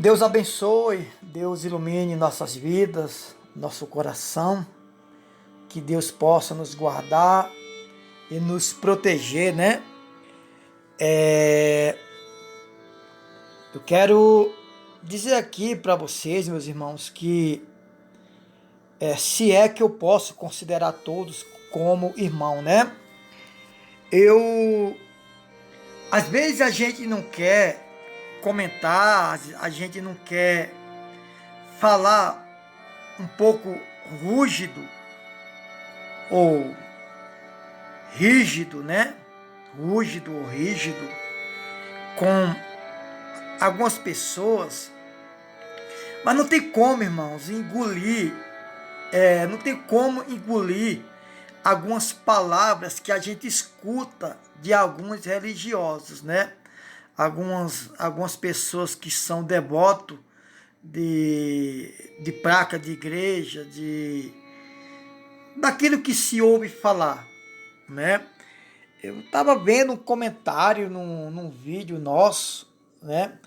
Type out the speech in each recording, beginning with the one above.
Deus abençoe, Deus ilumine nossas vidas, nosso coração, que Deus possa nos guardar e nos proteger, né? Eu quero dizer aqui para vocês, meus irmãos, que se é que eu posso considerar todos como irmão, né? Eu, às vezes a gente não quer comentar, a gente não quer falar um pouco rúgido ou rígido, né? Rúgido ou rígido com algumas pessoas, mas não tem como, irmãos, engolir, não tem como engolir algumas palavras que a gente escuta de alguns religiosos, né? Algumas pessoas que são devotos de placa de igreja, daquilo que se ouve falar, né? Eu estava vendo um comentário num vídeo nosso, né?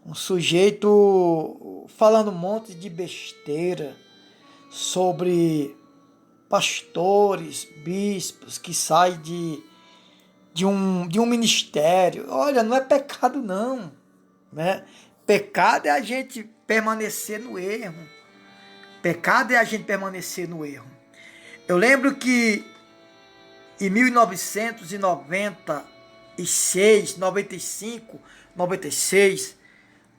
Um sujeito falando um monte de besteira sobre pastores, bispos que saem de um ministério. Olha, não é pecado não, né? Pecado é a gente permanecer no erro. Pecado é a gente permanecer no erro. Eu lembro que em 1996, 95, 96,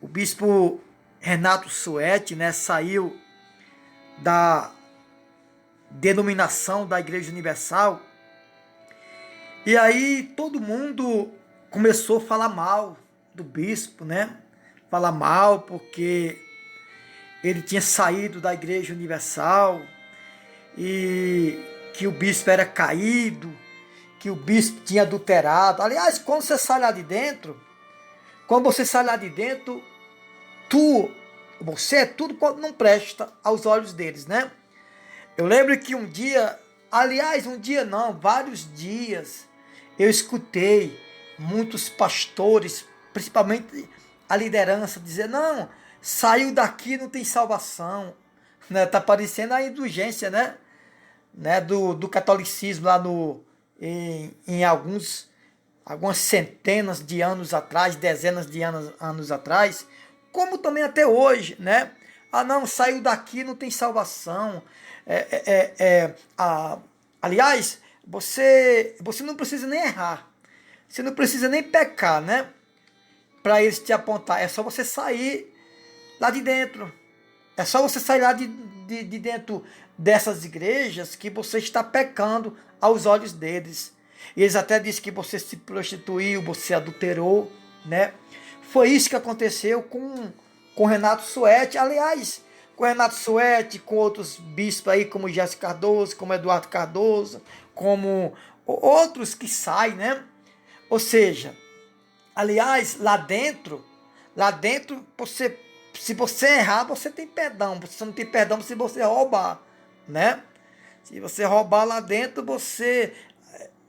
o bispo Renato Suete, né, saiu da denominação da Igreja Universal, e aí todo mundo começou a falar mal do bispo, né? Falar mal porque ele tinha saído da Igreja Universal e que o bispo era caído, que o bispo tinha adulterado. Aliás, quando você sai lá de dentro, você é tudo quanto não presta aos olhos deles, né? Eu lembro que um dia, aliás, um dia não, vários dias, eu escutei muitos pastores, principalmente a liderança, dizer, não, saiu daqui, não tem salvação, né? Tá parecendo a indulgência, né? Do catolicismo lá em algumas centenas de anos atrás, dezenas de anos atrás, como também até hoje, né? Ah, não, saiu daqui, não tem salvação. Aliás, você não precisa nem errar. Você não precisa nem pecar, né? Para eles te apontar. É só você sair lá de dentro. É só você sair lá de dentro dessas igrejas que você está pecando aos olhos deles. E eles até dizem que você se prostituiu, você adulterou, né? Foi isso que aconteceu com Renato Suete. Aliás, com Renato Suete, com outros bispos aí, como Jéssica Cardoso, como Eduardo Cardoso, como outros que saem, né? Ou seja, aliás, lá dentro, se você errar, você tem perdão. Você não tem perdão se você roubar, né? Se você roubar lá dentro, você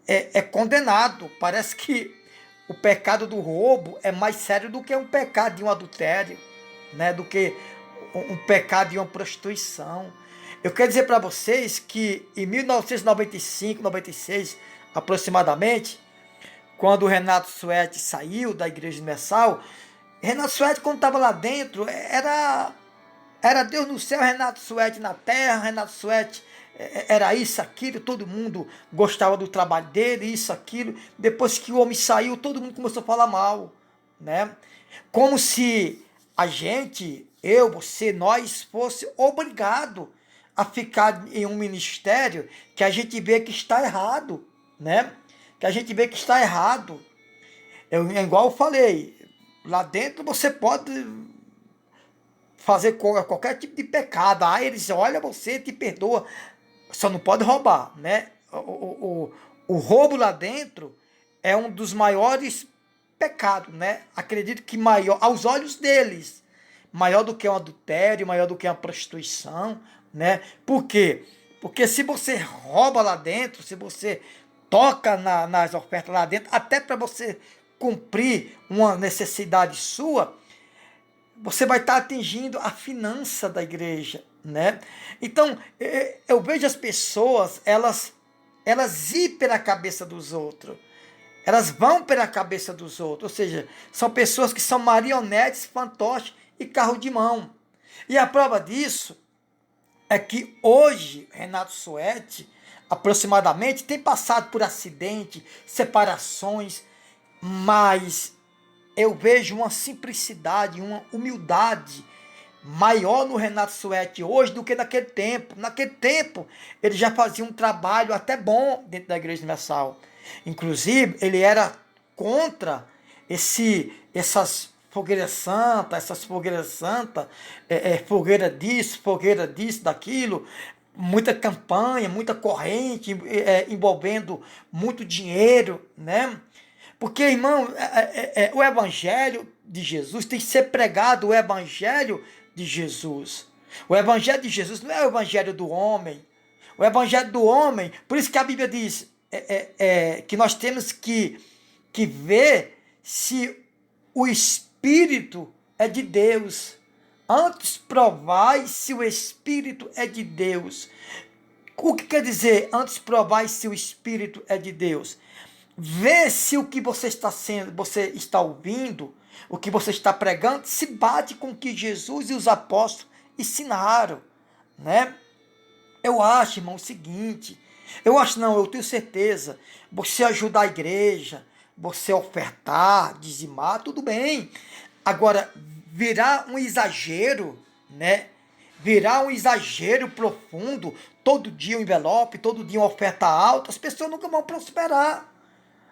é condenado. Parece que o pecado do roubo é mais sério do que um pecado de um adultério, né? Do que um pecado de uma prostituição. Eu quero dizer para vocês que em 1995, 96, aproximadamente, quando o Renato Suete saiu da Igreja Universal, Renato Suete, quando estava lá dentro, era Deus no céu, Renato Suete na terra, Renato Suete era isso, aquilo, todo mundo gostava do trabalho dele, isso, aquilo. Depois que o homem saiu, todo mundo começou a falar mal, né? Como se a gente, eu, você, nós, fosse obrigado a ficar em um ministério que a gente vê que está errado, né? Que a gente vê que está errado. Igual eu falei, lá dentro você pode fazer qualquer tipo de pecado. Aí eles olha você, te perdoa. Só não pode roubar, né? O roubo lá dentro é um dos maiores pecados, né? Acredito que maior, aos olhos deles, maior do que um adultério, maior do que uma prostituição, né? Por quê? Porque se você rouba lá dentro, se você toca nas ofertas lá dentro, até para você cumprir uma necessidade sua, você vai estar atingindo a finança da igreja, né? Então, eu vejo as pessoas, elas ir pela cabeça dos outros. Elas vão pela cabeça dos outros. Ou seja, são pessoas que são marionetes, fantoches e carro de mão. E a prova disso é que hoje, Renato Suete, aproximadamente, tem passado por acidente, separações, mas eu vejo uma simplicidade, uma humildade maior no Renato Suete hoje do que naquele tempo. Naquele tempo, ele já fazia um trabalho até bom dentro da Igreja Universal. Inclusive, ele era contra essas fogueiras santas, fogueira disso, daquilo, muita campanha, muita corrente, envolvendo muito dinheiro, né? Porque, irmão, o Evangelho de Jesus tem que ser pregado, o Evangelho de Jesus. O Evangelho de Jesus não é o Evangelho do homem. O Evangelho do homem, por isso que a Bíblia diz que nós temos que ver se o Espírito é de Deus. Antes provai se o Espírito é de Deus. O que quer dizer antes provai se o Espírito é de Deus? Vê se o que você está ouvindo, o que você está pregando, se bate com o que Jesus e os apóstolos ensinaram, né? Eu acho, irmão, o seguinte, eu tenho certeza, você ajudar a igreja, você ofertar, dizimar, tudo bem. Agora, virar um exagero, né? Virar um exagero profundo, todo dia um envelope, todo dia uma oferta alta, as pessoas nunca vão prosperar.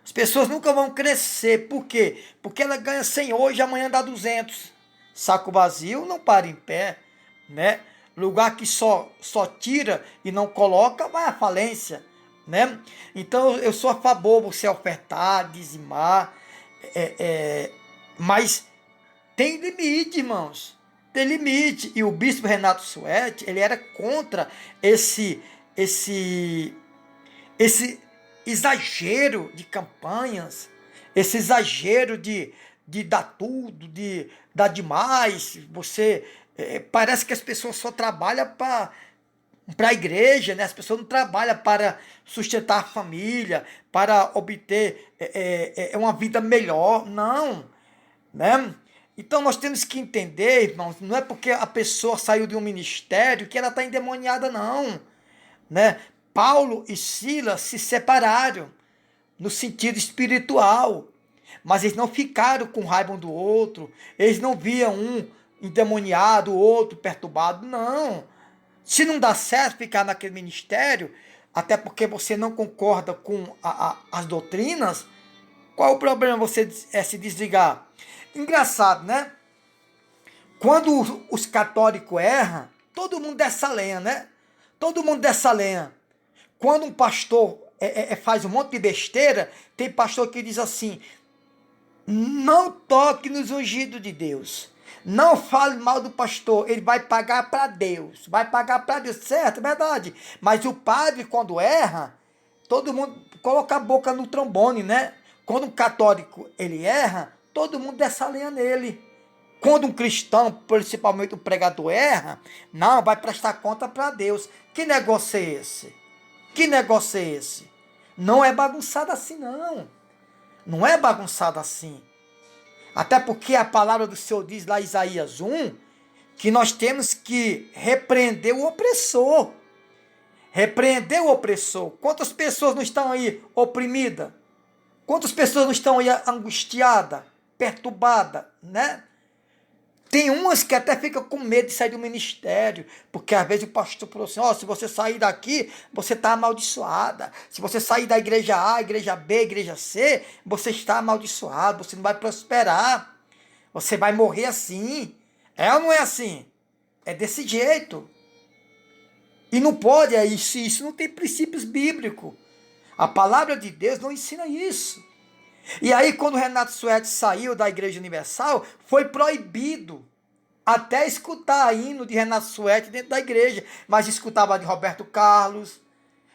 As pessoas nunca vão crescer. Por quê? Porque ela ganha 100 hoje, amanhã dá 200. Saco vazio não para em pé, né? Lugar que só tira e não coloca, vai à falência, né? Então eu sou a favor de você ofertar, dizimar, mas tem limite, irmãos. Tem limite. E o bispo Renato Suete, ele era contra esse exagero de campanhas, esse exagero de dar tudo, de dar demais. Você parece que as pessoas só trabalham para a igreja, né? As pessoas não trabalham para sustentar a família, para obter uma vida melhor, não, né? Então nós temos que entender, irmãos, não é porque a pessoa saiu de um ministério que ela está endemoniada, não, né? Paulo e Silas se separaram no sentido espiritual, mas eles não ficaram com raiva um do outro, eles não viam um endemoniado, o outro perturbado, não. Se não dá certo ficar naquele ministério, até porque você não concorda com as doutrinas, qual o problema você se desligar? Engraçado, né? Quando os católicos erram, todo mundo dessa lenha, né? Todo mundo dessa lenha. Quando um pastor faz um monte de besteira, tem pastor que diz assim: não toque nos ungidos de Deus. Não fale mal do pastor, ele vai pagar para Deus. Vai pagar para Deus, certo? É verdade. Mas o padre, quando erra, todo mundo coloca a boca no trombone, né? Quando um católico ele erra, todo mundo desce a lenha nele. Quando um cristão, principalmente um pregador, erra, não, vai prestar conta para Deus. Que negócio é esse? Que negócio é esse? Não é bagunçado assim, não. Não é bagunçado assim. Até porque a palavra do Senhor diz lá em Isaías 1, que nós temos que repreender o opressor. Repreender o opressor. Quantas pessoas não estão aí oprimidas? Quantas pessoas não estão aí angustiadas, perturbadas, né? Tem umas que até ficam com medo de sair do ministério, porque às vezes o pastor falou assim: se você sair daqui, você está amaldiçoada. Se você sair da igreja A, igreja B, igreja C, você está amaldiçoado, você não vai prosperar. Você vai morrer assim. É ou não é assim? É desse jeito. E não pode, isso não tem princípios bíblicos. A palavra de Deus não ensina isso. E aí, quando o Renato Suete saiu da Igreja Universal, foi proibido até escutar hino de Renato Suete dentro da igreja. Mas escutava de Roberto Carlos,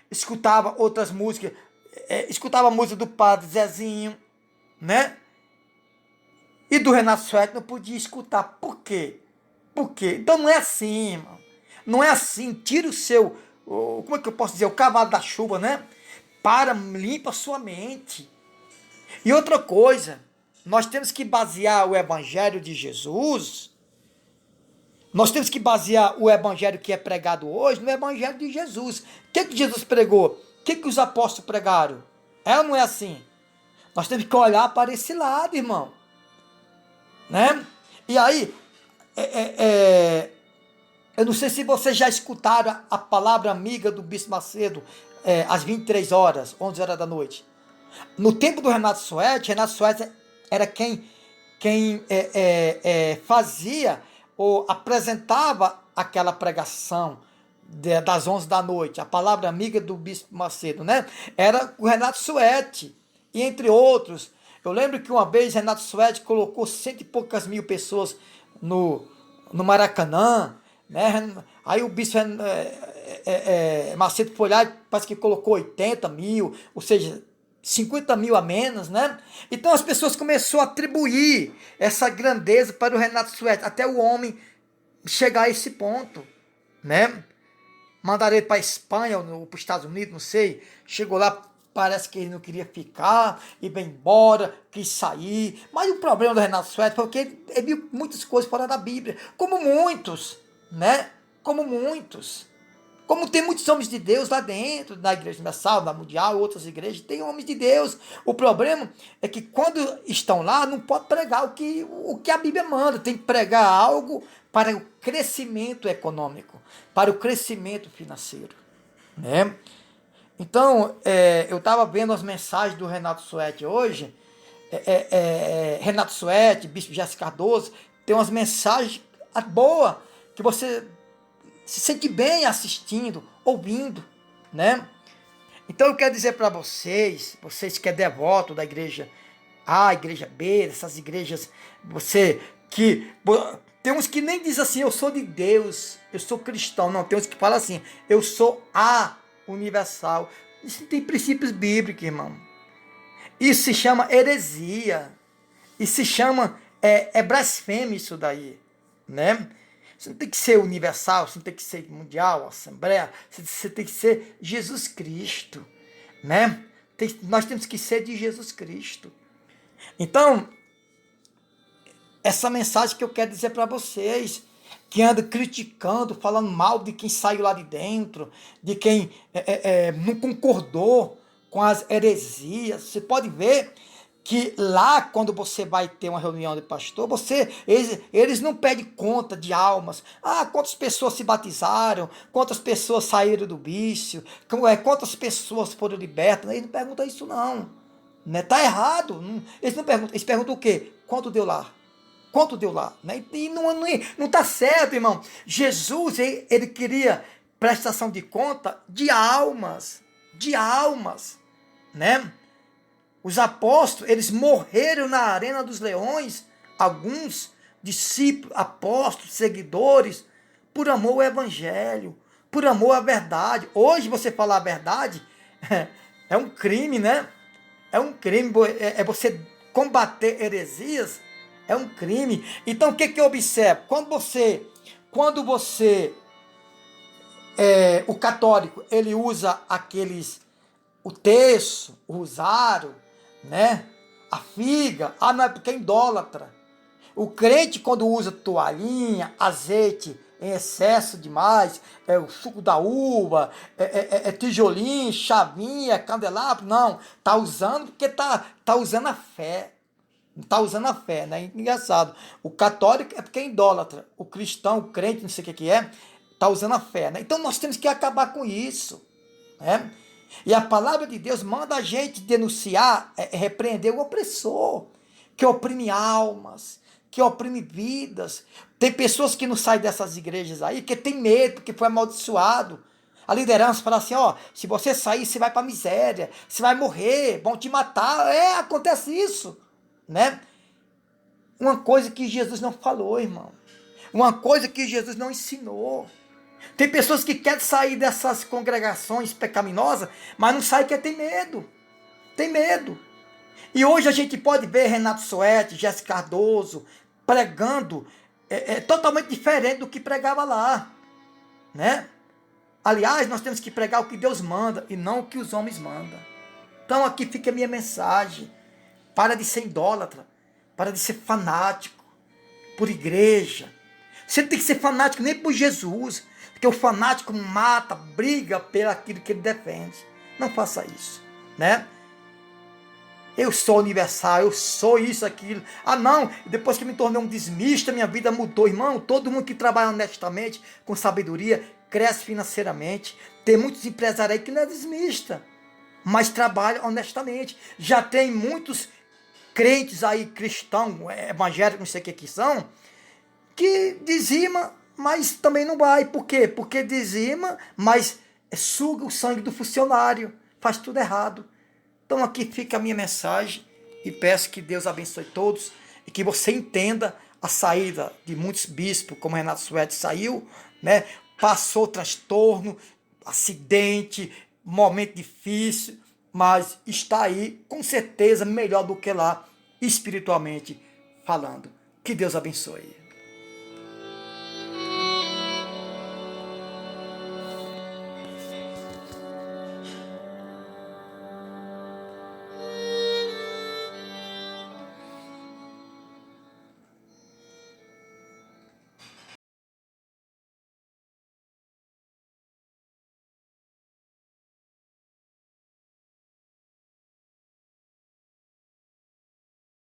escutava outras músicas, escutava a música do Padre Zezinho, né? E do Renato Suéter não podia escutar. Por quê? Por quê? Então não é assim, irmão. Não é assim. Tira o seu, como é que eu posso dizer? O cavalo da chuva, né? Para, limpa a sua mente. E outra coisa, nós temos que basear o evangelho de Jesus, nós temos que basear o evangelho que é pregado hoje no evangelho de Jesus. O que Jesus pregou? O que os apóstolos pregaram? É ou não é assim? Nós temos que olhar para esse lado, irmão. Né? E aí, eu não sei se vocês já escutaram a palavra amiga do Bispo Macedo, às 23 horas, 11 horas da noite. No tempo do Renato Suéter era quem fazia ou apresentava aquela pregação das 11 da noite, a palavra amiga do Bispo Macedo, né? Era o Renato Suéter, e entre outros. Eu lembro que uma vez Renato Suéter colocou 100 e poucas mil pessoas no Maracanã, né? Aí o Bispo Macedo foi lá e parece que colocou 80 mil, ou seja, 50 mil a menos, né? Então as pessoas começaram a atribuir essa grandeza para o Renato Suéter, até o homem chegar a esse ponto, né? Mandaram ele para a Espanha ou para os Estados Unidos, não sei. Chegou lá, parece que ele não queria ficar, e bem embora, quis sair. Mas o problema do Renato Suéter foi que ele viu muitas coisas fora da Bíblia, como muitos, né? Como muitos. Como tem muitos homens de Deus lá dentro, na Igreja Universal, na Mundial, outras igrejas, tem homens de Deus. O problema é que quando estão lá, não pode pregar o que a Bíblia manda. Tem que pregar algo para o crescimento econômico, para o crescimento financeiro, né? Então, eu estava vendo as mensagens do Renato Suéter hoje. Renato Suéter, Bispo Jéssica Cardoso, tem umas mensagens boas, que você se sente bem assistindo, ouvindo, né? Então eu quero dizer para vocês que é devoto da igreja A, igreja B, essas igrejas, tem uns que nem diz assim, eu sou de Deus, eu sou cristão, não, tem uns que falam assim, eu sou a universal. Isso não tem princípios bíblicos, irmão. Isso se chama heresia, isso se chama, blasfêmia isso daí, né? Você não tem que ser universal, você não tem que ser mundial, assembleia, você tem que ser Jesus Cristo, né? Nós temos que ser de Jesus Cristo. Então, essa mensagem que eu quero dizer para vocês, que anda criticando, falando mal de quem saiu lá de dentro, de quem não concordou com as heresias, você pode ver que lá, quando você vai ter uma reunião de pastor, eles não pedem conta de almas. Ah, quantas pessoas se batizaram, quantas pessoas saíram do vício, quantas pessoas foram libertas. Eles não perguntam isso não. Né? Tá errado. Eles não perguntam. Eles perguntam o quê? Quanto deu lá? Quanto deu lá? Né? E não tá certo, irmão. Jesus, ele queria prestação de conta de almas. De almas. Né? Os apóstolos, eles morreram na arena dos leões, alguns discípulos, apóstolos, seguidores, por amor ao evangelho, por amor à verdade. Hoje você falar a verdade é um crime, né? É um crime, você combater heresias, é um crime. Então o que eu observo? O católico, ele usa o terço, o rosário, né? A figa, não é porque é idólatra. O crente, quando usa toalhinha, azeite em excesso demais, o suco da uva, tijolinho, chavinha, candelabro, não, tá usando porque tá usando a fé. Tá usando a fé, né? Engraçado. O católico é porque é idólatra. O cristão, o crente, não sei o que é, tá usando a fé, né? Então nós temos que acabar com isso, né? E a palavra de Deus manda a gente denunciar, repreender o opressor, que oprime almas, que oprime vidas. Tem pessoas que não saem dessas igrejas aí, que tem medo, porque foi amaldiçoado. A liderança fala assim, se você sair, você vai para a miséria, você vai morrer, vão te matar. Acontece isso, né? Uma coisa que Jesus não falou, irmão. Uma coisa que Jesus não ensinou. Tem pessoas que querem sair dessas congregações pecaminosas, mas não saem porque tem medo. Tem medo. E hoje a gente pode ver Renato Soete, Jéssica Cardoso pregando totalmente diferente do que pregava lá, né? Aliás, nós temos que pregar o que Deus manda e não o que os homens mandam. Então aqui fica a minha mensagem. Para de ser idólatra, para de ser fanático por igreja. Você não tem que ser fanático nem por Jesus, porque o fanático mata, briga pelo aquilo que ele defende. Não faça isso, né? Eu sou universal, eu sou isso, aquilo. Ah, não, depois que me tornei um dizimista, minha vida mudou. Irmão, todo mundo que trabalha honestamente, com sabedoria, cresce financeiramente. Tem muitos empresários aí que não é dizimista, mas trabalha honestamente. Já tem muitos crentes aí, cristãos, evangélicos, não sei o que são, que dizima, mas também não vai. Por quê? Porque dizima, mas suga o sangue do funcionário. Faz tudo errado. Então aqui fica a minha mensagem e peço que Deus abençoe todos e que você entenda a saída de muitos bispos, como Renato Suede saiu, né? Passou transtorno, acidente, momento difícil, mas está aí com certeza melhor do que lá, espiritualmente falando. Que Deus abençoe.